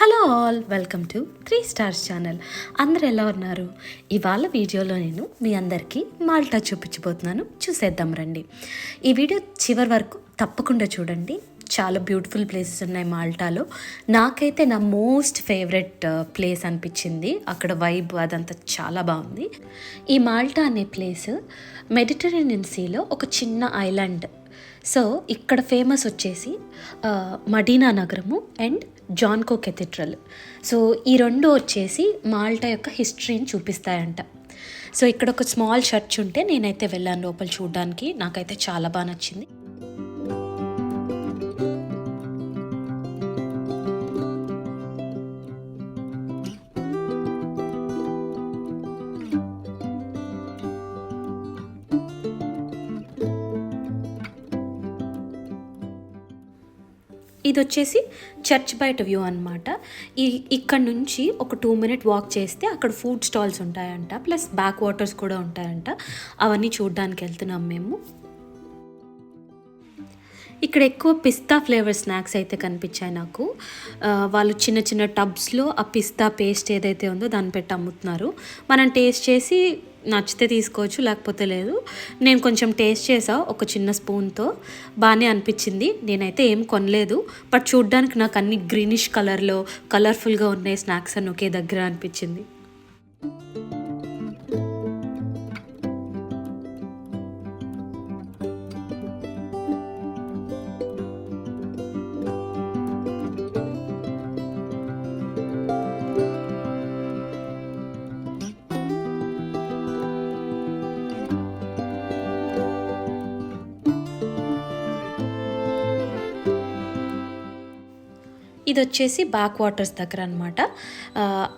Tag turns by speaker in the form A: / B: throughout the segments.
A: Hello all, welcome to 3 stars channel. అందరు ఎలా ఉన్నారు? ఇవాళ వీడియోలో నేను మీ అందరికీ మాల్టా చూపించబోతున్నాను. చూసేద్దాం రండి. ఈ వీడియో చివరి వరకు తప్పకుండా చూడండి. చాలా బ్యూటిఫుల్ ప్లేసెస్ ఉన్నాయి మాల్టాలో. నాకైతే నా మోస్ట్ ఫేవరెట్ ప్లేస్ అనిపించింది. అక్కడ వైబ్ అదంతా చాలా బాగుంది. ఈ మాల్టా అనే ప్లేస్ మెడిటరేనియన్ సీలో ఒక చిన్న ఐలాండ్. సో ఇక్కడ ఫేమస్ వచ్చేసి మదీనా నగరము అండ్ జాన్కో కెథీడ్రల్. సో ఈ రెండు వచ్చేసి మాల్టా యొక్క హిస్టరీని చూపిస్తాయంట. సో ఇక్కడ ఒక స్మాల్ చర్చ్ ఉంటే నేనైతే వెళ్ళాను లోపల చూడడానికి. నాకైతే చాలా బాగా నచ్చింది. ఇది వచ్చేసి చర్చ్ బయట వ్యూ అనమాట. ఇక్కడ నుంచి ఒక 2 minute వాక్ చేస్తే అక్కడ ఫుడ్ స్టాల్స్ ఉంటాయంట, ప్లస్ బ్యాక్ వాటర్స్ కూడా ఉంటాయంట. అవన్నీ చూడడానికి వెళ్తున్నాం మేము. ఇక్కడ ఎక్కువ పిస్తా ఫ్లేవర్ స్నాక్స్ అయితే కనిపించాయి నాకు. వాళ్ళు చిన్న చిన్న టబ్స్లో ఆ పిస్తా పేస్ట్ ఏదైతే ఉందో దాన్ని పెట్టి అమ్ముతున్నారు. మనం టేస్ట్ చేసి నచ్చితే తీసుకోవచ్చు, లేకపోతే లేదు. నేను కొంచెం టేస్ట్ చేసా ఒక చిన్న స్పూన్తో, బాగానే అనిపించింది. నేనైతే ఏం కొనలేదు, బట్ చూడ్డానికి నాకు అన్ని గ్రీనిష్ కలర్లో కలర్ఫుల్గా ఉన్నాయి స్నాక్స్ అని ఒకే దగ్గర అనిపించింది. ఇది వచ్చేసి బ్యాక్ వాటర్స్ దగ్గర అనమాట.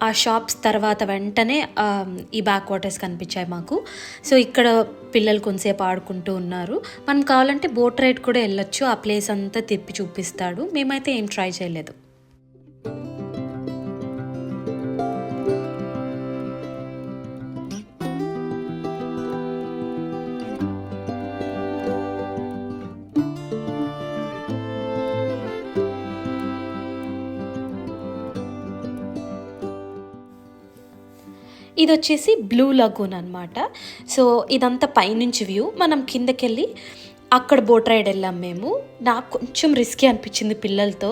A: ఆ షాప్స్ తర్వాత వెంటనే ఈ బ్యాక్ వాటర్స్ కనిపించాయి మాకు. సో ఇక్కడ పిల్లలు కొంతసేపు ఆడుకుంటూ ఉన్నారు. మనం కావాలంటే బోట్ రైడ్ కూడా వెళ్ళొచ్చు. ఆ ప్లేస్ అంతా తిప్పి చూపిస్తాడు. మేమైతే ఏం ట్రై చేయలేదు. ఇది వచ్చేసి బ్లూ లగూన్ అనమాట. సో ఇదంతా పైనుంచి వ్యూ. మనం కిందకెళ్ళి అక్కడ బోట్ రైడ్ వెళ్ళాం మేము. నాకు కొంచెం రిస్కీ అనిపించింది పిల్లలతో,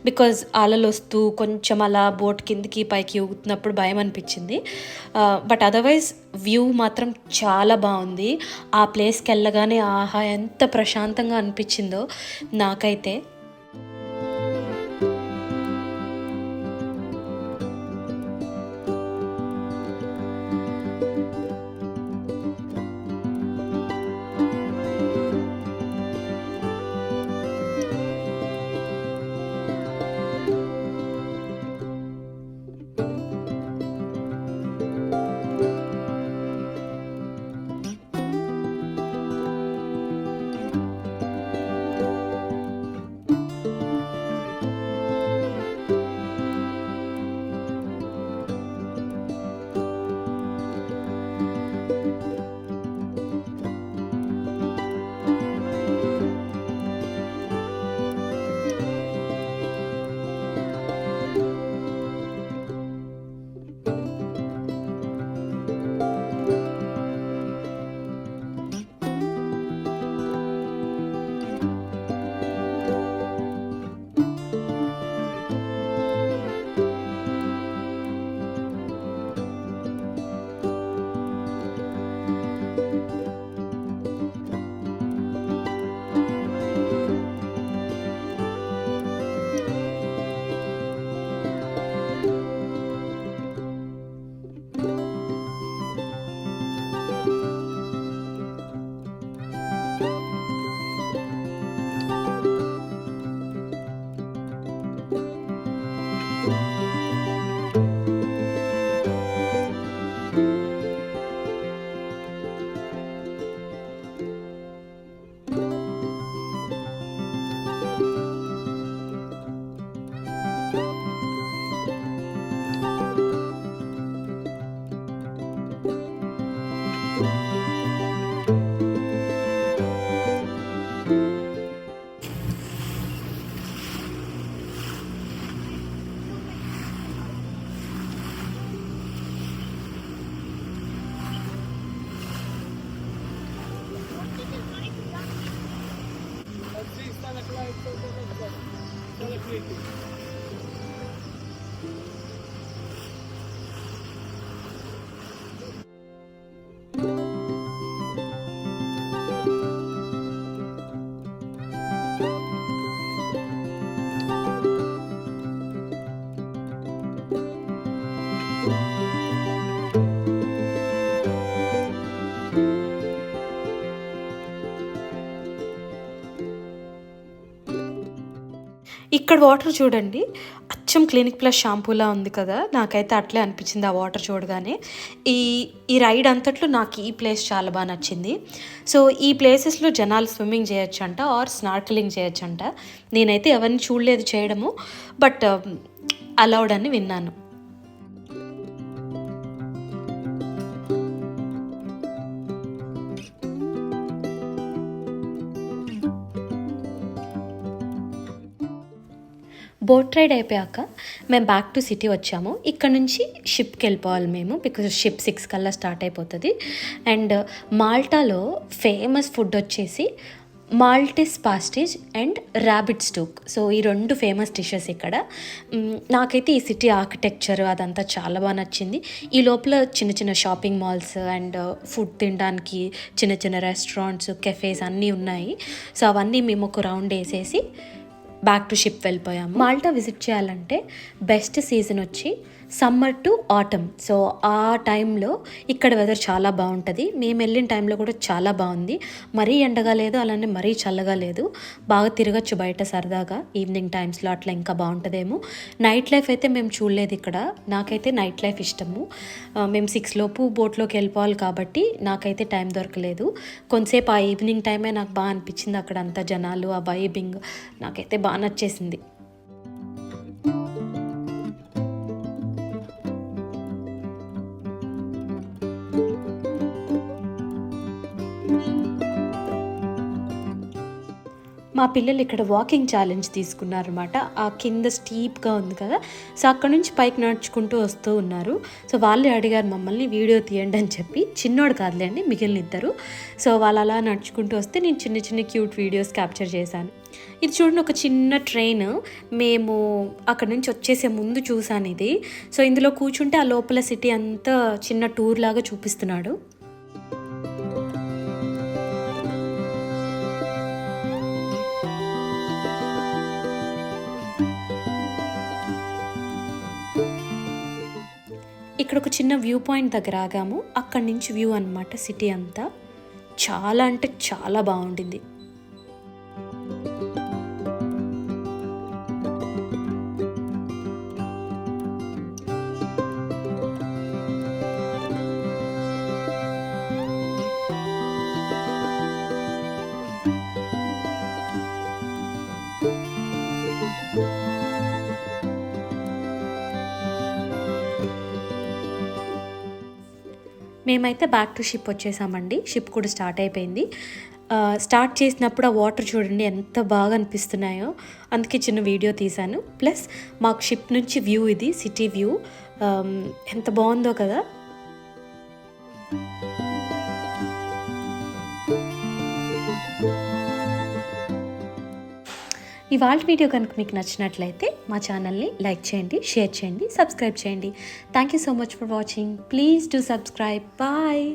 A: బికాజ్ అలలు వస్తూ కొంచెం అలా బోట్ కిందకి పైకి ఊగుతున్నప్పుడు భయం అనిపించింది. బట్ అదర్వైజ్ వ్యూ మాత్రం చాలా బాగుంది. ఆ ప్లేస్కి వెళ్ళగానే ఆహా ఎంత ప్రశాంతంగా అనిపించిందో నాకైతే. ఇక్కడ వాటర్ చూడండి, అచ్చం క్లినిక్ ప్లస్ షాంపూలా ఉంది కదా, నాకైతే అట్లే అనిపించింది ఆ వాటర్ చూడగానే. ఈ రైడ్ అంతట్లో నాకు ఈ ప్లేస్ చాలా బాగా నచ్చింది. సో ఈ ప్లేసెస్లో జనాలు స్విమ్మింగ్ చేయొచ్చంట ఆర్ స్నార్కలింగ్ చేయొచ్చంట. నేనైతే ఎవరిని చూడలేదు చేయడము, బట్ అలౌడ్ అని విన్నాను. బోట్ రైడ్ అయిపోయాక మేము బ్యాక్ టు సిటీ వచ్చాము. ఇక్కడ నుంచి షిప్కి వెళ్ళిపోవాలి మేము, బికాజ్ షిప్ 6 కల్లా స్టార్ట్ అయిపోతుంది. అండ్ మాల్టాలో ఫేమస్ ఫుడ్ వచ్చేసి మాల్టీస్ పాస్టేజ్ అండ్ ర్యాబిట్ స్టూక్. సో ఈ 2 ఫేమస్ డిషెస్ ఇక్కడ. నాకైతే ఈ సిటీ ఆర్కిటెక్చర్ అదంతా చాలా బాగా నచ్చింది. ఈ లోపల చిన్న చిన్న షాపింగ్ మాల్స్ అండ్ ఫుడ్ తినడానికి చిన్న చిన్న రెస్టారెంట్స్, కెఫేస్ అన్నీ ఉన్నాయి. సో అవన్నీ మేము ఒక రౌండ్ వేసేసి బ్యాక్ టు షిప్ వెళ్ళిపోయాము. మాల్టా విజిట్ చేయాలంటే బెస్ట్ సీజన్ వచ్చి సమ్మర్ టు ఆటమ్. సో ఆ టైంలో ఇక్కడ వెదర్ చాలా బాగుంటుంది. మేము వెళ్ళిన టైంలో కూడా చాలా బాగుంది. మరీ ఎండగా లేదు, అలానే మరీ చల్లగా లేదు. బాగా తిరగచ్చు బయట సరదాగా ఈవినింగ్ టైమ్స్లో, అట్లా ఇంకా బాగుంటుందేమో. నైట్ లైఫ్ అయితే మేము చూడలేదు ఇక్కడ. నాకైతే నైట్ లైఫ్ ఇష్టము. మేము 6 లోపు బోట్లోకి వెళ్ళిపోవాలి కాబట్టి నాకైతే టైం దొరకలేదు. కొంతసేపు ఆ ఈవినింగ్ టైమే నాకు బాగా అనిపించింది. అక్కడ అంతా జనాలు, ఆ వైబింగ్ నాకైతే బాగా నచ్చేసింది. మా పిల్లలు ఇక్కడ వాకింగ్ ఛాలెంజ్ తీసుకున్నారన్నమాట. ఆ కింద స్టీప్గా ఉంది కదా, సో అక్కడ నుంచి పైకి నడుచుకుంటూ వస్తూ ఉన్నారు. సో వాళ్ళే అడిగారు మమ్మల్ని వీడియో తీయండి అని చెప్పి. చిన్నోడు కాదులేండి, మిగిలిన ఇద్దరు. సో వాళ్ళు అలా నడుచుకుంటూ వస్తే నేను చిన్న చిన్న క్యూట్ వీడియోస్ క్యాప్చర్ చేశాను. ఇది చూడండి, ఒక చిన్న ట్రైన్. మేము అక్కడ నుంచి వచ్చేసే ముందు చూసాను ఇది. సో ఇందులో కూర్చుంటే ఆ లోపల సిటీ అంతా చిన్న టూర్ లాగా చూపిస్తున్నాడు. ఇక్కడ ఒక చిన్న వ్యూ పాయింట్ దగ్గర ఆగాము. అక్కడి నుంచి వ్యూ అన్నమాట సిటీ అంతా. చాలా అంటే చాలా బాగుండింది. మేమైతే బ్యాక్ టు షిప్ వచ్చేసామండి. షిప్ కూడా స్టార్ట్ అయిపోయింది. స్టార్ట్ చేసినప్పుడు ఆ వాటర్ చూడండి ఎంత బాగా అనిపిస్తున్నాయో, అందుకే చిన్న వీడియో తీశాను. ప్లస్ మాకు షిప్ నుంచి వ్యూ, ఇది సిటీ వ్యూ ఎంత బాగుందో కదా. ఇవాళ వీడియో కనుక మీకు నచ్చినట్లయితే మా ఛానల్ని లైక్ చేయండి, షేర్ చేయండి, సబ్స్క్రైబ్ చేయండి. Thank you so much for watching. Please do subscribe. Bye.